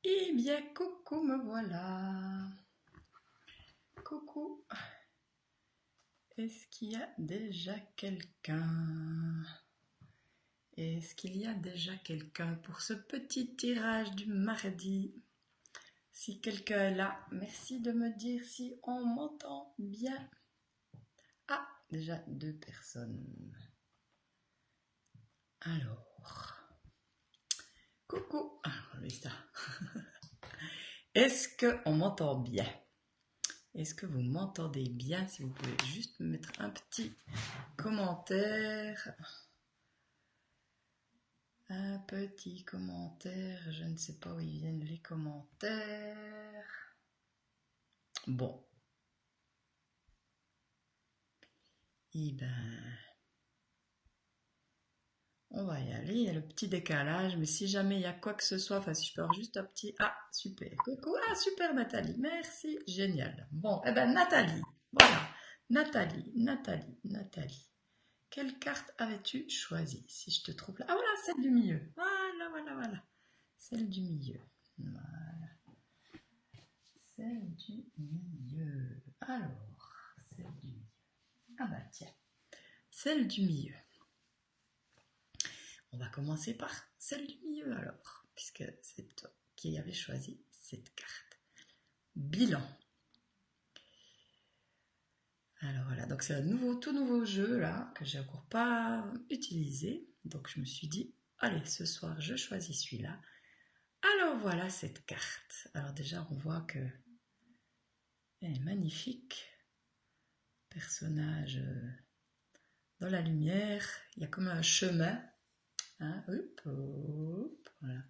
Eh bien, coucou, me voilà. Coucou. Est-ce qu'il y a déjà quelqu'un? Est-ce qu'il y a déjà quelqu'un pour ce petit tirage du mardi? Si quelqu'un est là, merci de me dire si on m'entend bien. Ah, déjà 2 personnes. Alors, coucou. Alors, lui ça. Est-ce qu'on m'entend bien? Est-ce que vous m'entendez bien? Si vous pouvez juste me mettre un petit commentaire. Un petit commentaire. Je ne sais pas où ils viennent les commentaires. Bon. Eh ben, on va y aller. Il y a le petit décalage. Mais si jamais il y a quoi que ce soit, enfin si je peux avoir juste un petit... Ah, super. Coucou. Ah, super Nathalie. Merci. Génial. Bon, eh ben Nathalie. Voilà. Nathalie. Quelle carte avais-tu choisi? Si je te trouve là. Ah voilà, celle du milieu. Voilà. Celle du milieu. Voilà. Celle du milieu. Alors, celle du milieu. Ah bah tiens, celle du milieu. On va commencer par celle du milieu alors, puisque c'est toi qui avais choisi cette carte. Bilan. Alors voilà, donc c'est un tout nouveau jeu là, que j'ai encore pas utilisé. Donc je me suis dit, allez, ce soir je choisis celui-là. Alors voilà cette carte. Alors déjà on voit que elle est magnifique. Personnage dans la lumière, il y a comme un chemin. Hein, hop, voilà.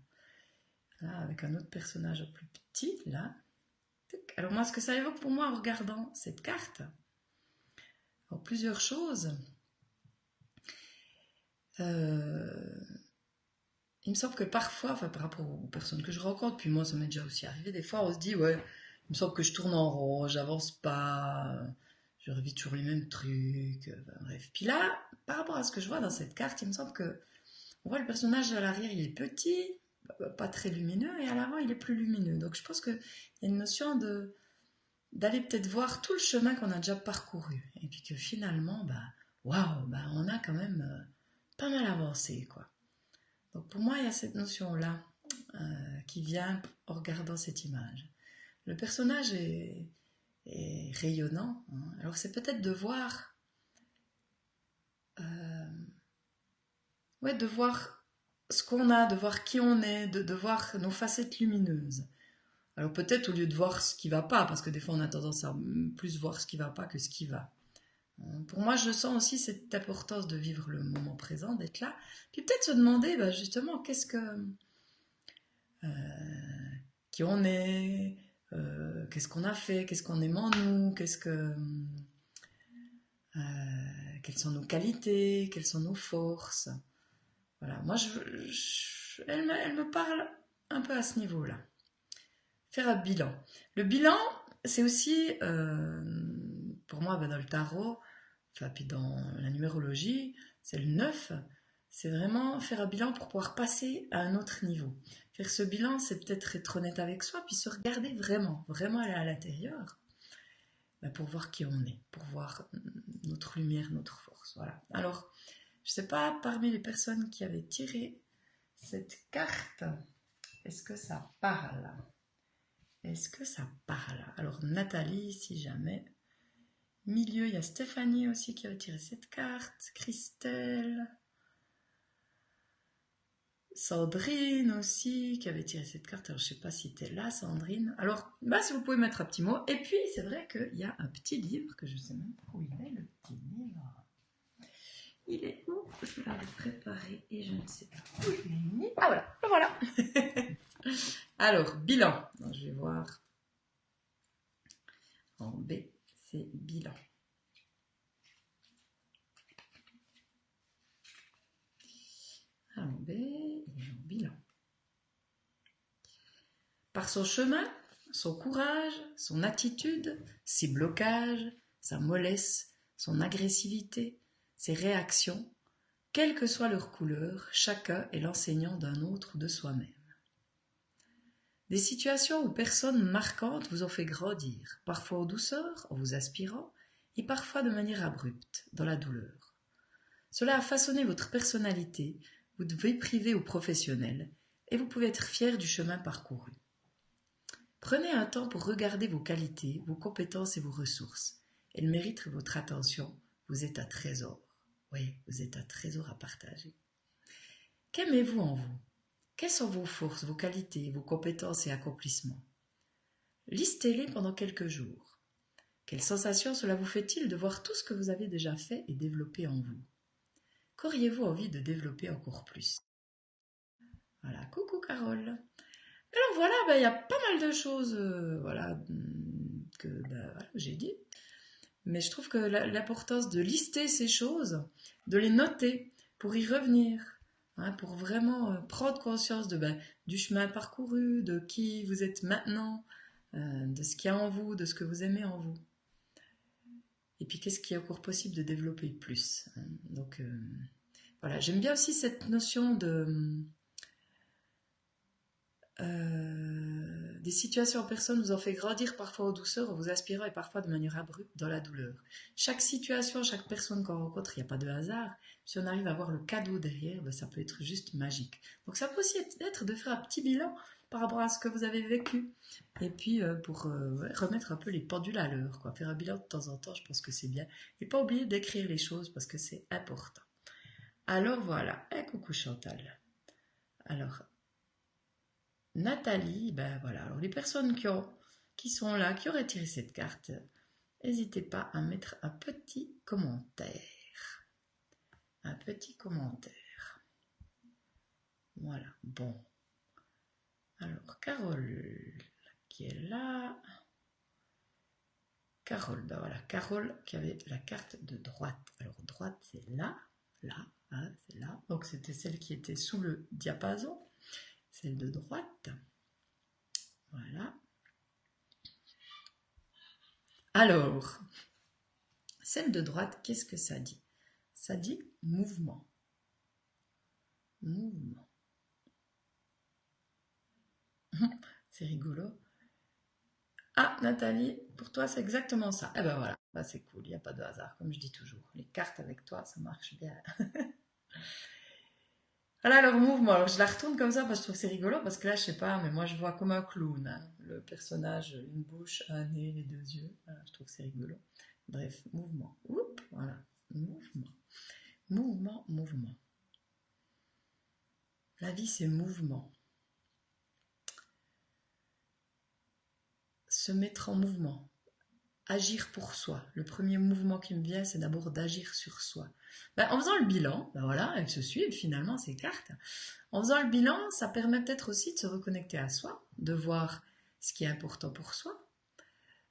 Là, avec un autre personnage plus petit, là. Alors moi, ce que ça évoque pour moi en regardant cette carte, alors, plusieurs choses. Il me semble que parfois, enfin par rapport aux personnes que je rencontre, puis moi ça m'est déjà aussi arrivé, des fois on se dit, ouais, il me semble que je tourne en rond, j'avance pas, je revis toujours les mêmes trucs, bref. Puis là, par rapport à ce que je vois dans cette carte, il me semble que on voit le personnage à l'arrière, il est petit, pas très lumineux, et à l'avant, il est plus lumineux. Donc je pense qu'il y a une notion d'aller peut-être voir tout le chemin qu'on a déjà parcouru. Et puis que finalement, waouh, on a quand même pas mal avancé, quoi. Donc pour moi, il y a cette notion-là qui vient en regardant cette image. Le personnage est rayonnant. Hein. Alors c'est peut-être de voir... de voir ce qu'on a, de voir qui on est, de voir nos facettes lumineuses. Alors peut-être au lieu de voir ce qui va pas, parce que des fois on a tendance à plus voir ce qui va pas que ce qui va. Pour moi, je sens aussi cette importance de vivre le moment présent, d'être là. Puis peut-être se demander justement qui on est, qu'est-ce qu'on a fait, qu'est-ce qu'on aime en nous, quelles sont nos qualités, quelles sont nos forces. Voilà, moi, elle me parle un peu à ce niveau-là. Faire un bilan. Le bilan, c'est aussi, pour moi, dans le tarot, enfin, puis dans la numérologie, c'est le 9. C'est vraiment faire un bilan pour pouvoir passer à un autre niveau. Faire ce bilan, c'est peut-être être honnête avec soi, puis se regarder vraiment aller à l'intérieur, pour voir qui on est, pour voir notre lumière, notre force. Voilà. Alors, je ne sais pas, parmi les personnes qui avaient tiré cette carte, est-ce que ça parle? Est-ce que ça parle? Alors, Nathalie, si jamais. Milieu, il y a Stéphanie aussi qui a tiré cette carte. Christelle. Sandrine aussi qui avait tiré cette carte. Alors, je ne sais pas si tu es là, Sandrine. Alors, si vous pouvez mettre un petit mot. Et puis, c'est vrai qu'il y a un petit livre que je ne sais même pas où il est, le petit livre. Il est où? Je l'avais préparé et je ne sais pas où je l'ai mis. Ah voilà. Alors, bilan. Donc, je vais voir. En B, c'est bilan. En B, il est en bilan. Par son chemin, son courage, son attitude, ses blocages, sa mollesse, son agressivité, ses réactions, quelle que soit leur couleur, chacun est l'enseignant d'un autre ou de soi-même. Des situations ou personnes marquantes vous ont fait grandir, parfois en douceur, en vous aspirant, et parfois de manière abrupte, dans la douleur. Cela a façonné votre personnalité, votre vie privée ou professionnelle, et vous pouvez être fier du chemin parcouru. Prenez un temps pour regarder vos qualités, vos compétences et vos ressources. Elles méritent votre attention. Vous êtes un trésor. Oui, vous êtes un trésor à partager. Qu'aimez-vous en vous? Quelles sont vos forces, vos qualités, vos compétences et accomplissements? Listez-les pendant quelques jours. Quelle sensation cela vous fait-il de voir tout ce que vous avez déjà fait et développé en vous? Qu'auriez-vous envie de développer encore plus? Voilà, coucou Carole. Alors voilà, il y a pas mal de choses que voilà, j'ai dit. Mais je trouve que l'importance de lister ces choses, de les noter pour y revenir, hein, pour vraiment prendre conscience du chemin parcouru, de qui vous êtes maintenant, de ce qu'il y a en vous, de ce que vous aimez en vous. Et puis qu'est-ce qui est encore possible de développer plus, hein. Donc voilà, j'aime bien aussi cette notion des situations en personne vous en fait grandir parfois en douceur, en vous aspirant et parfois de manière abrupte dans la douleur. Chaque situation, chaque personne qu'on rencontre, il n'y a pas de hasard. Si on arrive à voir le cadeau derrière, ça peut être juste magique. Donc ça peut aussi être de faire un petit bilan par rapport à ce que vous avez vécu. Et puis pour remettre un peu les pendules à l'heure, quoi. Faire un bilan de temps en temps, je pense que c'est bien. Et pas oublier d'écrire les choses parce que c'est important. Alors voilà, coucou Chantal. Alors, Nathalie, ben voilà. Alors les personnes qui sont là, qui auraient tiré cette carte, n'hésitez pas à mettre un petit commentaire. Un petit commentaire. Voilà, bon. Alors, Carole, qui est là. Carole, ben voilà, Carole qui avait la carte de droite. Alors, droite, c'est là, hein, c'est là. Donc, c'était celle qui était sous le diapason. Celle de droite. Voilà. Alors, celle de droite, qu'est-ce que ça dit? Ça dit mouvement. Mouvement. C'est rigolo. Ah, Nathalie, pour toi, c'est exactement ça. Eh ben voilà, c'est cool, il n'y a pas de hasard, comme je dis toujours. Les cartes avec toi, ça marche bien. Voilà leur mouvement. Alors, je la retourne comme ça parce que je trouve que c'est rigolo, parce que là, je sais pas, mais moi, je vois comme un clown, hein. Le personnage, une bouche, un nez, les deux yeux. Voilà, je trouve que c'est rigolo. Bref, mouvement. Oups, voilà, mouvement. Mouvement, mouvement. La vie, c'est mouvement. Se mettre en mouvement. Agir pour soi. Le premier mouvement qui me vient, c'est d'abord d'agir sur soi. En faisant le bilan, voilà, elles se suivent finalement ces cartes. En faisant le bilan, ça permet peut-être aussi de se reconnecter à soi, de voir ce qui est important pour soi,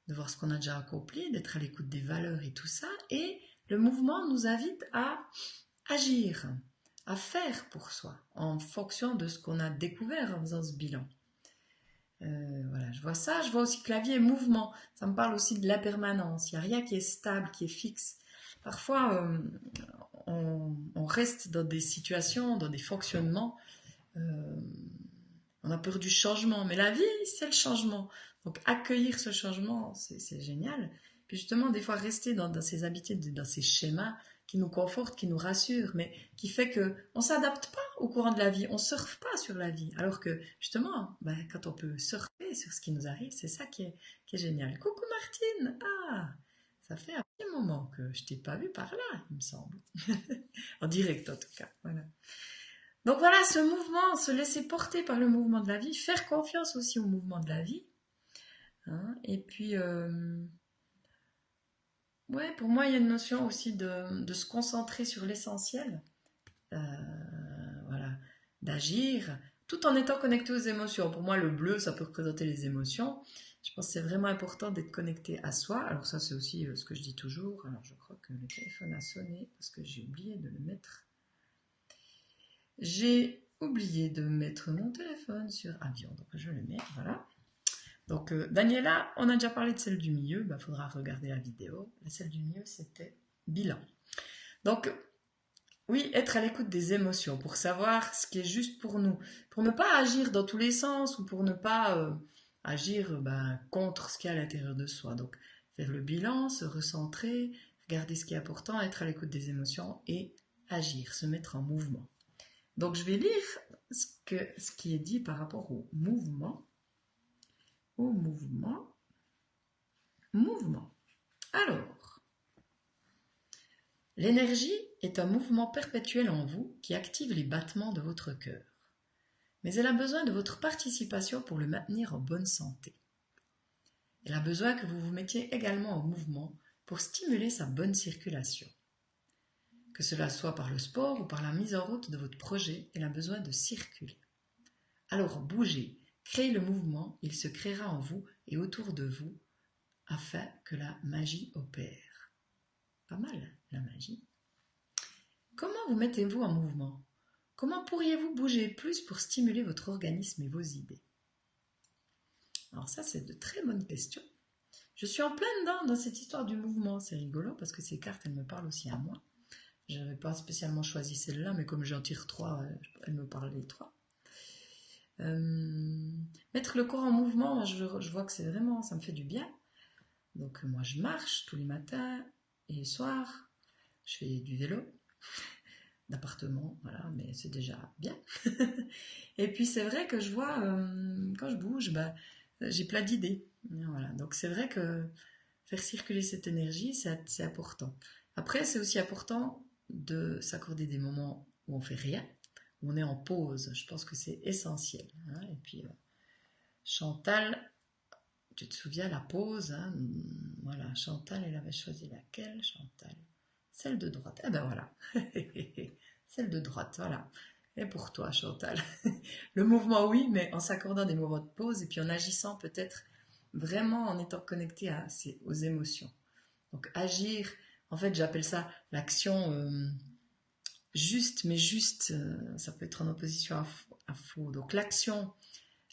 de voir ce qu'on a déjà accompli, d'être à l'écoute des valeurs et tout ça. Et le mouvement nous invite à agir, à faire pour soi, en fonction de ce qu'on a découvert en faisant ce bilan. Voilà, je vois ça. Je vois aussi que la vie est mouvement. Ça me parle aussi de l'impermanence. Il n'y a rien qui est stable, qui est fixe. Parfois, on reste dans des situations, dans des fonctionnements. On a peur du changement. Mais la vie, c'est le changement. Donc, accueillir ce changement, c'est génial. Puis justement, des fois, rester dans ces habitudes, dans ces schémas qui nous confortent, qui nous rassurent, mais qui fait qu'on ne s'adapte pas au courant de la vie, on ne surfe pas sur la vie. Alors que justement, quand on peut surfer sur ce qui nous arrive, c'est ça qui est génial. Coucou Martine! Ah, ça fait un petit moment que je ne t'ai pas vue par là, il me semble. En direct en tout cas. Voilà. Donc voilà, ce mouvement, se laisser porter par le mouvement de la vie, faire confiance aussi au mouvement de la vie. Hein, et puis... ouais, pour moi, il y a une notion aussi de se concentrer sur l'essentiel, voilà, d'agir, tout en étant connecté aux émotions. Pour moi, le bleu, ça peut représenter les émotions. Je pense que c'est vraiment important d'être connecté à soi. Alors ça, c'est aussi ce que je dis toujours. Alors je crois que le téléphone a sonné parce que j'ai oublié de le mettre. J'ai oublié de mettre mon téléphone sur avion, donc je le mets, voilà. Donc, Daniela, on a déjà parlé de celle du milieu, faudra regarder la vidéo. Celle du milieu, c'était bilan. Donc, Oui, être à l'écoute des émotions pour savoir ce qui est juste pour nous, pour ne pas agir dans tous les sens ou pour ne pas agir contre ce qu'il y a à l'intérieur de soi. Donc, faire le bilan, se recentrer, regarder ce qui est important, être à l'écoute des émotions et agir, se mettre en mouvement. Donc, je vais lire ce qui est dit par rapport au mouvement. Au mouvement. Mouvement. Alors, l'énergie est un mouvement perpétuel en vous qui active les battements de votre cœur. Mais elle a besoin de votre participation pour le maintenir en bonne santé. Elle a besoin que vous vous mettiez également en mouvement pour stimuler sa bonne circulation. Que cela soit par le sport ou par la mise en route de votre projet, elle a besoin de circuler. Alors bougez, créez le mouvement, il se créera en vous et autour de vous afin que la magie opère. Pas mal, la magie. Comment vous mettez-vous en mouvement? Comment pourriez-vous bouger plus pour stimuler votre organisme et vos idées? Alors ça, c'est de très bonnes questions. Je suis en plein dedans dans cette histoire du mouvement. C'est rigolo parce que ces cartes, elles me parlent aussi à moi. Je n'avais pas spécialement choisi celle-là, mais comme j'en tire 3, elles me parlent les 3. Mettre le corps en mouvement, je vois que c'est vraiment, ça me fait du bien. Donc moi, je marche tous les matins et les soirs. Je fais du vélo d'appartement, voilà, mais c'est déjà bien. Et puis c'est vrai que je vois, quand je bouge, j'ai plein d'idées. Voilà. Donc c'est vrai que faire circuler cette énergie, c'est important. Après, c'est aussi important de s'accorder des moments où on fait rien, où on est en pause. Je pense que c'est essentiel. Hein. Et puis, Chantal, tu te souviens la pause, hein, voilà, Chantal, elle avait choisi laquelle, Chantal? Celle de droite. Ah ben voilà. Celle de droite, voilà. Et pour toi, Chantal. Le mouvement, oui, mais en s'accordant des moments de pause et puis en agissant peut-être vraiment en étant connecté aux émotions. Donc agir, en fait, j'appelle ça l'action juste, mais juste, ça peut être en opposition à faux. Donc l'action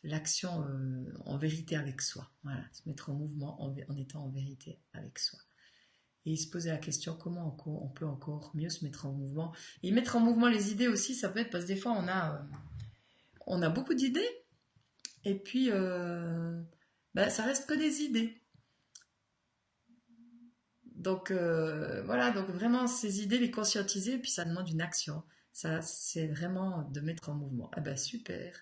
en vérité avec soi. Voilà, se mettre en mouvement en étant en vérité avec soi. Et se poser la question comment on peut encore mieux se mettre en mouvement. Et mettre en mouvement les idées aussi, ça peut être parce que des fois on a beaucoup d'idées et puis ça reste que des idées. Donc voilà, donc vraiment ces idées, les conscientiser, puis ça demande une action. Ça, c'est vraiment de mettre en mouvement. Ah ben super.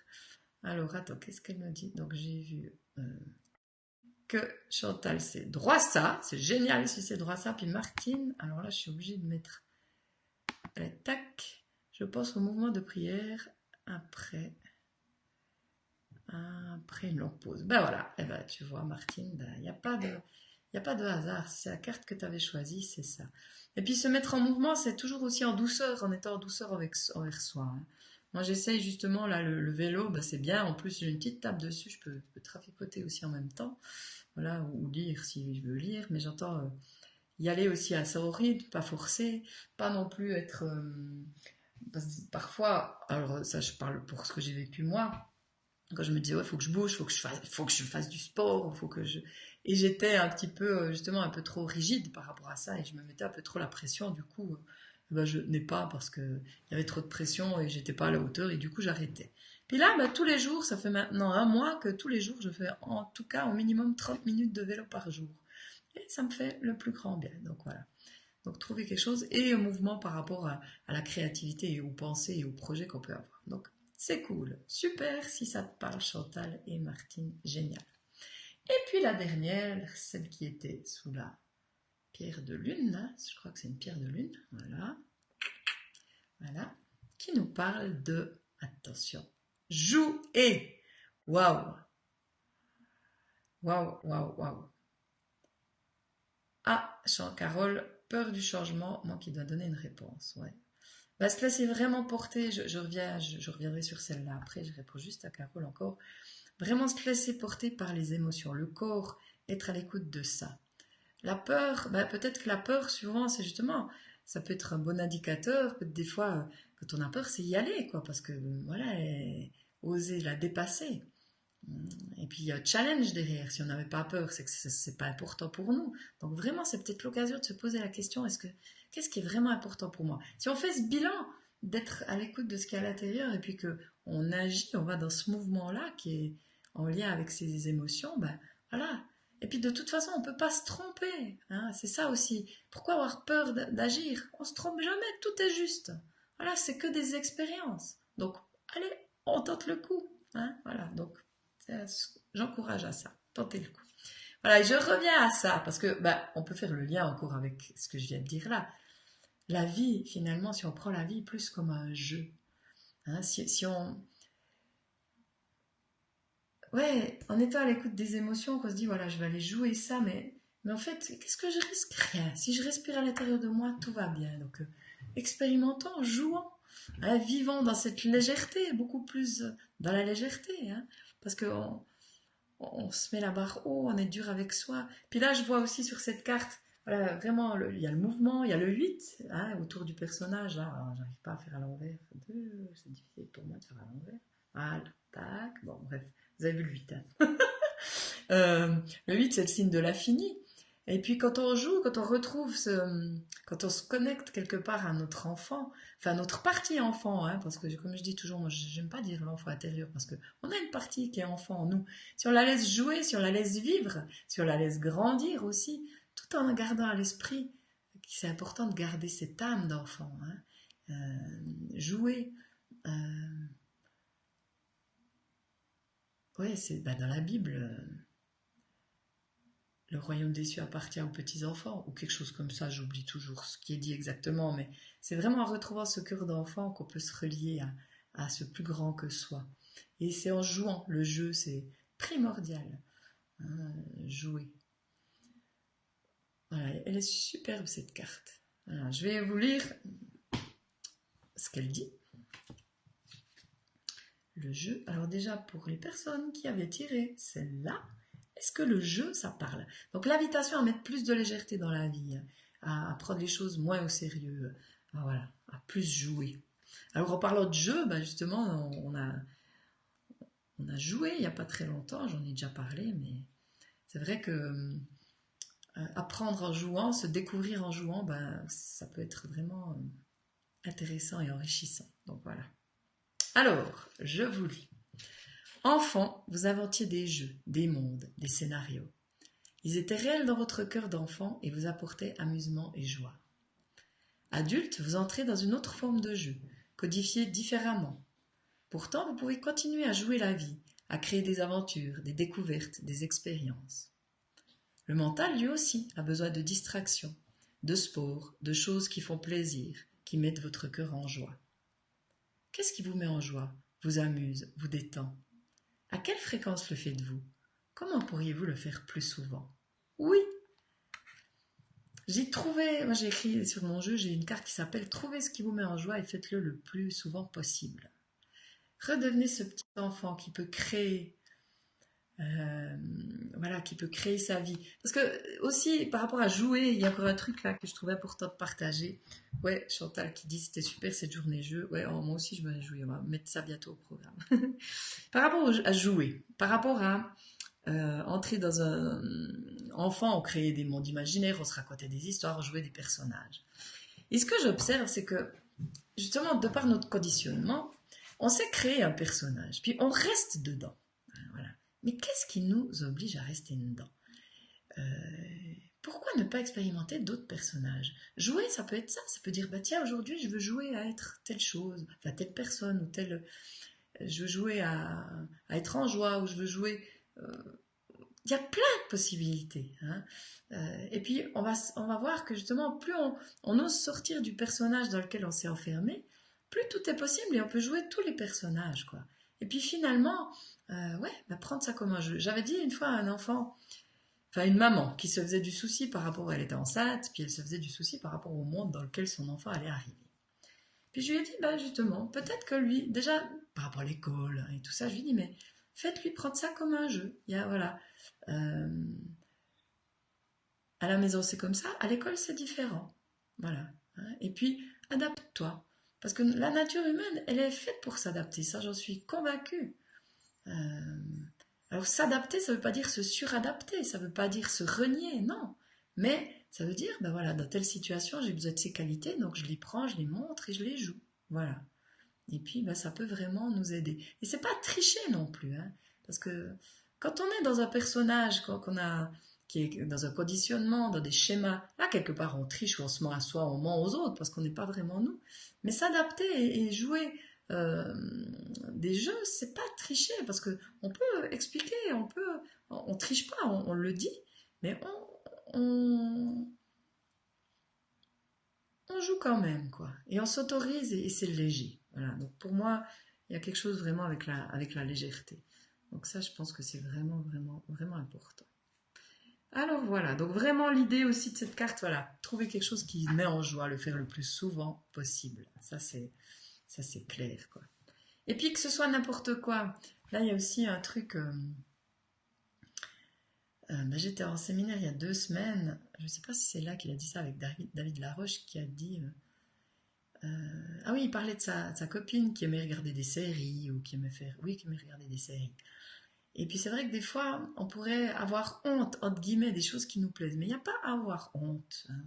Alors attends, qu'est-ce qu'elle me dit? Donc j'ai vu que Chantal c'est droit ça, c'est génial si c'est droit ça. Puis Martine, alors là je suis obligée de mettre tac. Je pense au mouvement de prière après une longue pause. Ben voilà, et ben tu vois Martine, il n'y a pas de hasard. Si c'est la carte que tu avais choisie, c'est ça. Et puis se mettre en mouvement, c'est toujours aussi en douceur, en étant en douceur envers soi. Hein. Moi j'essaye justement, là le vélo, c'est bien. En plus j'ai une petite table dessus, je peux traficoter aussi en même temps. Voilà, ou lire si je veux lire, mais j'entends y aller aussi à son rythme, pas forcer, pas non plus être... parce que parfois, alors ça je parle pour ce que j'ai vécu moi, quand je me disais, ouais, faut que je bouge, faut que je fasse du sport, faut que je... Et j'étais un petit peu, justement, un peu trop rigide par rapport à ça, et je me mettais un peu trop la pression, du coup, je n'ai pas, parce que il y avait trop de pression, et j'étais pas à la hauteur, et du coup, j'arrêtais. Puis là, tous les jours, ça fait maintenant un mois que tous les jours, je fais en tout cas au minimum 30 minutes de vélo par jour. Et ça me fait le plus grand bien, donc voilà. Donc trouver quelque chose, et un mouvement par rapport à la créativité, et aux pensées, et aux projets qu'on peut avoir. Donc, c'est cool. Super si ça te parle, Chantal et Martine. Génial. Et puis la dernière, celle qui était sous la pierre de lune, là, je crois que c'est une pierre de lune. Voilà. Voilà. Qui nous parle de, attention, jouer. Waouh. Waouh, waouh, waouh. Ah, Carole, peur du changement, moi qui dois donner une réponse. Ouais. Se laisser vraiment porter, je reviendrai sur celle-là après, je réponds juste à Carole encore. Vraiment se laisser porter par les émotions, le corps, être à l'écoute de ça. La peur, peut-être que la peur, souvent, c'est justement, ça peut être un bon indicateur, peut-être des fois, quand on a peur, c'est y aller, quoi, parce que, voilà, oser la dépasser. Et puis, il y a un challenge derrière. Si on n'avait pas peur, c'est que c'est pas important pour nous. Donc, vraiment, c'est peut-être l'occasion de se poser la question, est-ce que qu'est-ce qui est vraiment important pour moi? Si on fait ce bilan d'être à l'écoute de ce qu'il y a à l'intérieur et puis qu'on agit, on va dans ce mouvement-là qui est en lien avec ses émotions, ben voilà. Et puis de toute façon, on ne peut pas se tromper, hein, c'est ça aussi. Pourquoi avoir peur d'agir? On ne se trompe jamais, tout est juste. Voilà, c'est que des expériences. Donc, allez, on tente le coup. Hein, voilà, donc j'encourage à ça, tentez le coup. Voilà, et je reviens à ça, parce que on peut faire le lien encore avec ce que je viens de dire là. La vie, finalement, si on prend la vie plus comme un jeu, hein, si on... Ouais, en étant à l'écoute des émotions, qu'on se dit, voilà, je vais aller jouer ça, mais en fait, qu'est-ce que je risque? Rien. Si je respire à l'intérieur de moi, tout va bien. Donc, expérimentons, jouons, hein, vivons dans cette légèreté, beaucoup plus dans la légèreté, hein, parce qu'on on se met la barre haut, on est dur avec soi. Puis là, je vois aussi sur cette carte, voilà, vraiment, il y a le mouvement, il y a le 8, hein, autour du personnage. Là, alors, j'arrive pas à faire à l'envers. C'est difficile pour moi de faire à l'envers. Voilà, tac, bon, bref, vous avez vu le 8. Hein. Le 8, c'est le signe de l'infini. Et puis quand on joue, quand on retrouve quand on se connecte quelque part à notre enfant, enfin notre partie enfant, hein, parce que comme je dis toujours, moi j'aime pas dire l'enfant intérieur, parce que on a une partie qui est enfant en nous. Si on la laisse jouer, si on la laisse vivre, si on la laisse grandir aussi, tout en gardant à l'esprit que c'est important de garder cette âme d'enfant, hein, jouer. Ouais, c'est dans la Bible. Le royaume des cieux appartient aux petits-enfants, ou quelque chose comme ça, j'oublie toujours ce qui est dit exactement, mais c'est vraiment en retrouvant ce cœur d'enfant qu'on peut se relier à ce plus grand que soi. Et c'est en jouant, le jeu c'est primordial, hein, jouer. Voilà, elle est superbe cette carte. Voilà, je vais vous lire ce qu'elle dit. Le jeu, alors déjà pour les personnes qui avaient tiré celle-là, est-ce que le jeu, ça parle? Donc l'invitation à mettre plus de légèreté dans la vie, à prendre les choses moins au sérieux, voilà, à plus jouer. Alors en parlant de jeu, justement, on a joué il n'y a pas très longtemps, j'en ai déjà parlé, mais c'est vrai que apprendre en jouant, se découvrir en jouant, ça peut être vraiment intéressant et enrichissant. Donc voilà. Alors, je vous lis. Enfant, vous inventiez des jeux, des mondes, des scénarios. Ils étaient réels dans votre cœur d'enfant et vous apportaient amusement et joie. Adulte, vous entrez dans une autre forme de jeu, codifiée différemment. Pourtant, vous pouvez continuer à jouer la vie, à créer des aventures, des découvertes, des expériences. Le mental, lui aussi, a besoin de distraction, de sport, de choses qui font plaisir, qui mettent votre cœur en joie. Qu'est-ce qui vous met en joie, vous amuse, vous détend? À quelle fréquence le faites-vous? Comment pourriez-vous le faire plus souvent? Oui. Moi j'ai écrit sur mon jeu, j'ai une carte qui s'appelle Trouvez ce qui vous met en joie et faites-le le plus souvent possible. Redevenez ce petit enfant qui peut créer, qui peut créer sa vie. Parce que aussi, par rapport à jouer, il y a encore un truc là que je trouvais important de partager. Ouais, Chantal qui dit c'était super cette journée jeu. Ouais, moi aussi je me jouer, on va mettre ça bientôt au programme. Par rapport à jouer, par rapport à entrer dans un enfant, on créait des mondes imaginaires, on se racontait des histoires, on jouait des personnages. Et ce que j'observe, c'est que justement, de par notre conditionnement, on s'est créé un personnage, puis on reste dedans. Voilà. Mais qu'est-ce qui nous oblige à rester dedans? Pourquoi ne pas expérimenter d'autres personnages? Jouer, ça peut être ça. Ça peut dire, tiens, aujourd'hui, je veux jouer à être telle chose, enfin, telle personne, ou telle... Je veux jouer à être en joie, ou je veux jouer... Il y a plein de possibilités. Hein. Et puis, on va voir que justement, plus on ose sortir du personnage dans lequel on s'est enfermé, plus tout est possible et on peut jouer tous les personnages. Quoi. Et puis finalement, prendre ça comme un jeu. J'avais dit une fois à un enfant, enfin une maman, qui se faisait du souci par rapport, elle était enceinte, puis elle se faisait du souci par rapport au monde dans lequel son enfant allait arriver. Puis je lui ai dit, justement, peut-être que lui, déjà, par rapport à l'école et tout ça, je lui ai dit, mais faites-lui prendre ça comme un jeu. Il y a, voilà, à la maison c'est comme ça, à l'école c'est différent. Voilà. Et puis, adapte-toi. Parce que la nature humaine, elle est faite pour s'adapter. Ça, j'en suis convaincue. Alors, s'adapter, ça ne veut pas dire se suradapter. Ça ne veut pas dire se renier, non. Mais ça veut dire, ben voilà, dans telle situation, j'ai besoin de ces qualités, donc je les prends, je les montre et je les joue. Voilà. Et puis, ben, ça peut vraiment nous aider. Et c'est pas tricher non plus, hein, parce que quand on est dans un personnage, qui est dans un conditionnement, dans des schémas, là, quelque part, on triche ou on se ment à soi, on ment aux autres, parce qu'on n'est pas vraiment nous. Mais s'adapter et jouer euh, des jeux, c'est pas tricher, parce que on peut expliquer, on triche pas, on le dit, mais on joue quand même, quoi. Et on s'autorise et c'est léger. Voilà. Donc pour moi, il y a quelque chose vraiment avec la légèreté. Donc ça, je pense que c'est vraiment, vraiment, vraiment important. Alors voilà, donc vraiment l'idée aussi de cette carte, voilà, trouver quelque chose qui met en joie, le faire le plus souvent possible. Ça c'est clair, quoi. Et puis que ce soit n'importe quoi. Là, il y a aussi un truc. J'étais en séminaire il y a 2 semaines. Je ne sais pas si c'est là qu'il a dit ça avec David Laroche qui a dit. Ah oui, il parlait de sa copine qui aimait regarder des séries ou qui aimait faire. Oui, qui aimait regarder des séries. Et puis c'est vrai que des fois, on pourrait avoir honte, entre guillemets, des choses qui nous plaisent. Mais il n'y a pas à avoir honte, hein,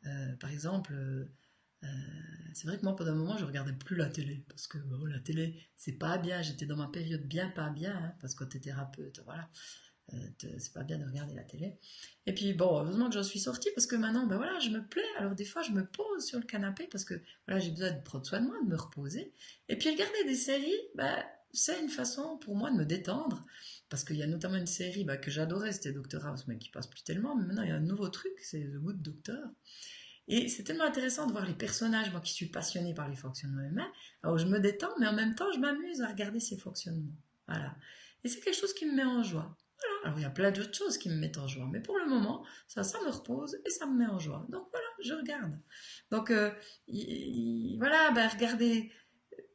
voilà. Par exemple, euh, c'est vrai que moi, pendant un moment, je regardais plus la télé. Parce que bon, la télé, c'est pas bien. J'étais dans ma période bien pas bien. Hein, parce que t'es thérapeute, voilà. C'est pas bien de regarder la télé. Et puis bon, heureusement que j'en suis sortie parce que maintenant, ben voilà, je me plais. Alors des fois, je me pose sur le canapé parce que voilà, j'ai besoin de prendre soin de moi, de me reposer. Et puis regarder des séries, ben, c'est une façon pour moi de me détendre. Parce qu'il y a notamment une série que j'adorais, c'était Doctor House, mais qui passe plus tellement. Mais maintenant, il y a un nouveau truc, c'est The Good Doctor. Et c'est tellement intéressant de voir les personnages, moi qui suis passionnée par les fonctionnements humains. Alors je me détends, mais en même temps, je m'amuse à regarder ces fonctionnements. Voilà. Et c'est quelque chose qui me met en joie. Alors il y a plein d'autres choses qui me mettent en joie, mais pour le moment, ça me repose et ça me met en joie. Donc voilà, je regarde. Donc voilà, regardez,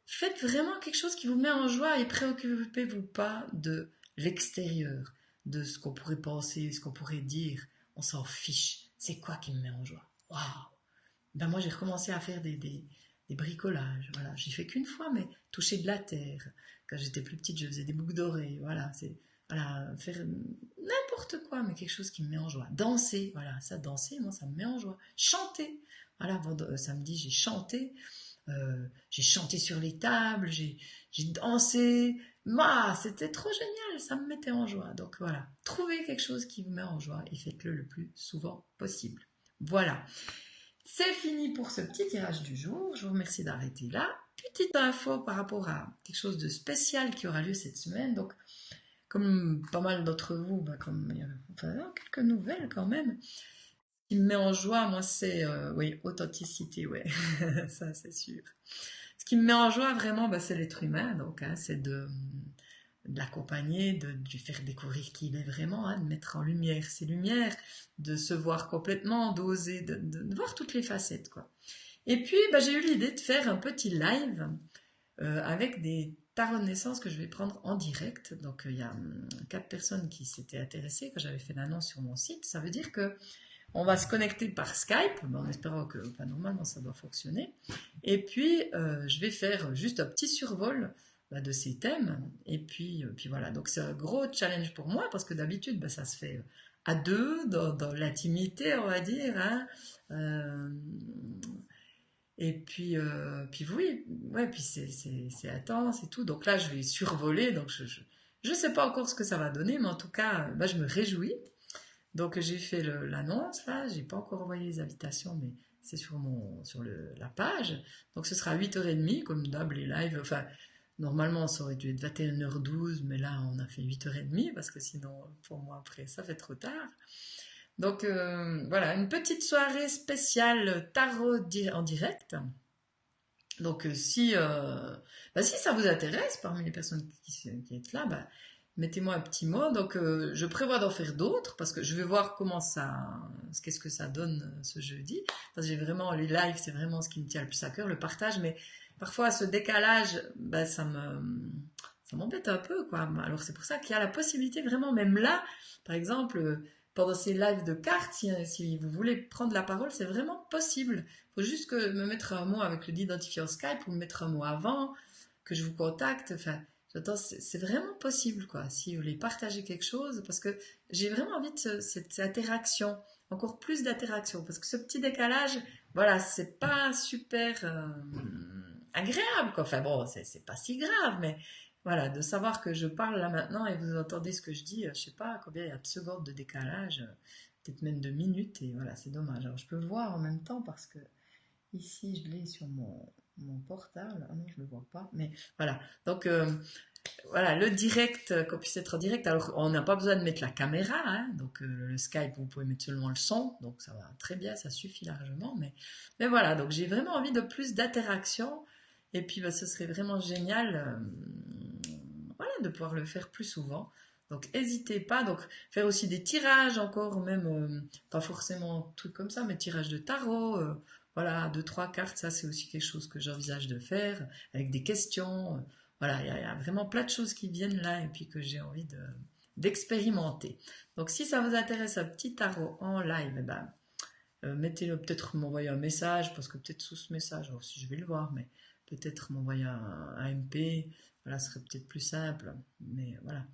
faites vraiment quelque chose qui vous met en joie et préoccupez-vous pas de l'extérieur, de ce qu'on pourrait penser, ce qu'on pourrait dire. On s'en fiche. C'est quoi qui me met en joie? Waouh! Moi j'ai recommencé à faire des bricolages. Voilà, j'y fais qu'une fois, mais toucher de la terre. Quand j'étais plus petite, je faisais des boucles d'oreilles. Voilà, c'est voilà, faire n'importe quoi, mais quelque chose qui me met en joie. Danser, voilà, ça danser, moi ça me met en joie. Chanter, voilà, samedi j'ai chanté sur les tables, j'ai dansé. C'était trop génial, ça me mettait en joie. Donc voilà, trouvez quelque chose qui vous met en joie et faites-le le plus souvent possible. Voilà. C'est fini pour ce petit tirage du jour. Je vous remercie d'arrêter là. Petite info par rapport à quelque chose de spécial qui aura lieu cette semaine. Donc, comme pas mal d'entre vous, quelques nouvelles quand même. Ce qui me met en joie, moi, c'est oui, authenticité, ouais, ça c'est sûr. Ce qui me met en joie vraiment, c'est l'être humain, donc hein, c'est de l'accompagner, de lui faire découvrir qui il est vraiment, hein, de mettre en lumière ses lumières, de se voir complètement, d'oser, de voir toutes les facettes, quoi. Et puis, j'ai eu l'idée de faire un petit live avec des tarots de naissance que je vais prendre en direct. Donc, il y a 4 personnes qui s'étaient intéressées quand j'avais fait l'annonce sur mon site. Ça veut dire que on va se connecter par Skype, en espérant que normalement ça doit fonctionner. Et puis, je vais faire juste un petit survol de ces thèmes. Et puis voilà, donc c'est un gros challenge pour moi parce que d'habitude, ça se fait à deux, dans l'intimité, on va dire. Hein. Et puis oui, ouais, puis c'est intense et tout. Donc là, je vais survoler. Donc je sais pas encore ce que ça va donner, mais en tout cas, je me réjouis. Donc j'ai fait l'annonce là, j'ai pas encore envoyé les invitations, mais c'est sur la page. Donc ce sera à 8h30, comme d'hab les lives. Enfin, normalement ça aurait dû être 21h12, mais là on a fait 8h30 parce que sinon pour moi après ça fait trop tard. Donc voilà, une petite soirée spéciale tarot en direct. Donc si ça vous intéresse parmi les personnes qui êtes là, mettez-moi un petit mot. Donc je prévois d'en faire d'autres parce que je vais voir qu'est-ce que ça donne ce jeudi. Parce que j'ai vraiment les lives, c'est vraiment ce qui me tient le plus à cœur, le partage. Mais parfois ce décalage, ça m'embête un peu, quoi. Alors c'est pour ça qu'il y a la possibilité vraiment, même là, par exemple, pendant ces lives de cartes, si vous voulez prendre la parole, c'est vraiment possible. Il faut juste que me mettre un mot avec le d'identifiant Skype ou me mettre un mot avant, que je vous contacte. Enfin, J'attends, c'est vraiment possible, quoi, si vous voulez partager quelque chose, parce que j'ai vraiment envie de cette interaction, encore plus d'interaction, parce que ce petit décalage, voilà, c'est pas super agréable, quoi. Enfin bon, c'est pas si grave, mais voilà, de savoir que je parle là maintenant et vous entendez ce que je dis, je sais pas combien il y a de secondes de décalage, peut-être même de minutes, et voilà, c'est dommage. Alors je peux voir en même temps parce que ici je l'ai sur mon portable, ah non, je le vois pas, mais voilà. Donc voilà, le direct, qu'on puisse être en direct. Alors, on n'a pas besoin de mettre la caméra, hein, donc le Skype, vous pouvez mettre seulement le son, donc ça va très bien, ça suffit largement. Mais voilà, donc j'ai vraiment envie de plus d'interaction, et puis bah, ce serait vraiment génial, voilà, de pouvoir le faire plus souvent. Donc, n'hésitez pas. Donc, faire aussi des tirages encore, même pas forcément trucs comme ça, mais tirages de tarot. Voilà, deux, trois cartes, ça c'est aussi quelque chose que j'envisage de faire, avec des questions. Voilà, il y a vraiment plein de choses qui viennent là et puis que j'ai envie d'expérimenter. Donc si ça vous intéresse un petit tarot en live, eh ben, mettez-le, peut-être m'envoyer un message, parce que peut-être sous ce message, alors si je vais le voir, mais peut-être m'envoyer un MP, voilà, ce serait peut-être plus simple, mais voilà.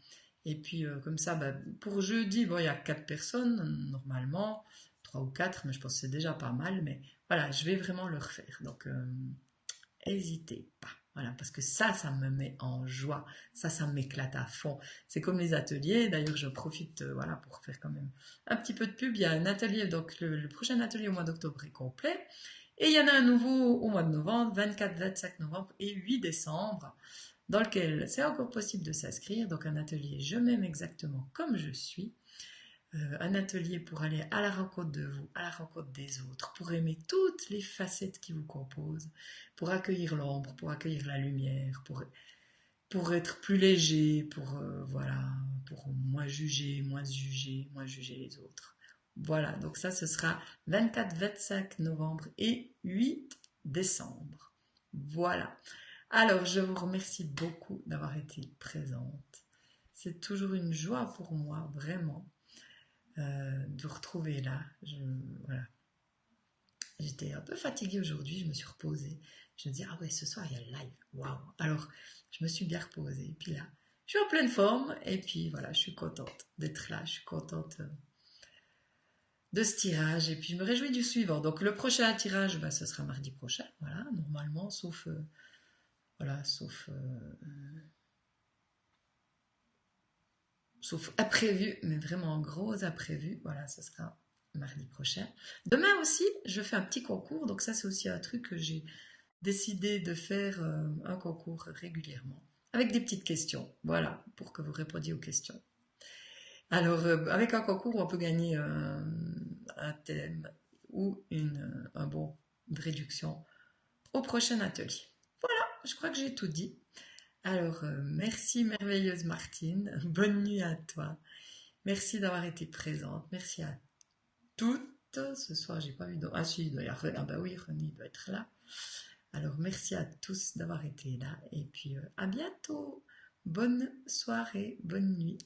Et puis comme ça, bah, pour jeudi, bon, il y a 4 personnes normalement, 3 ou 4, mais je pense que c'est déjà pas mal, mais voilà, je vais vraiment le refaire. Donc n'hésitez pas. Voilà, parce que ça me met en joie. Ça m'éclate à fond. C'est comme les ateliers. D'ailleurs, je profite, voilà, pour faire quand même un petit peu de pub. Il y a un atelier, donc le prochain atelier au mois d'octobre est complet. Et il y en a un nouveau au mois de novembre, 24, 25 novembre et 8 décembre, dans lequel c'est encore possible de s'inscrire. Donc un atelier Je m'aime exactement comme je suis. Un atelier pour aller à la rencontre de vous, à la rencontre des autres, pour aimer toutes les facettes qui vous composent, pour accueillir l'ombre, pour accueillir la lumière, pour être plus léger, pour voilà, pour moins juger, moins juger les autres. Voilà, donc ça ce sera 24, 25 novembre et 8 décembre. Voilà. Alors je vous remercie beaucoup d'avoir été présente. C'est toujours une joie pour moi, vraiment de retrouver là. Voilà. J'étais un peu fatiguée aujourd'hui, je me suis reposée. Je me dis, ah ouais, ce soir il y a le live. Waouh! Alors, je me suis bien reposée. Et puis là, je suis en pleine forme. Et puis voilà, je suis contente d'être là. Je suis contente de ce tirage. Et puis je me réjouis du suivant. Donc le prochain tirage, bah, ce sera mardi prochain. Voilà, normalement, sauf. Voilà, sauf imprévu, mais vraiment gros imprévu. Voilà, ce sera mardi prochain. Demain aussi, je fais un petit concours, donc ça c'est aussi un truc que j'ai décidé de faire un concours régulièrement, avec des petites questions, voilà, pour que vous répondiez aux questions. Alors, avec un concours, on peut gagner un thème ou un bon de réduction au prochain atelier. Voilà, je crois que j'ai tout dit. Alors, merci merveilleuse Martine, bonne nuit à toi. Merci d'avoir été présente. Merci à toutes. Ce soir, j'ai pas vu. Ah si, il doit y avoir... Ah bah oui, René doit être là. Alors, merci à tous d'avoir été là. Et puis, à bientôt. Bonne soirée, bonne nuit.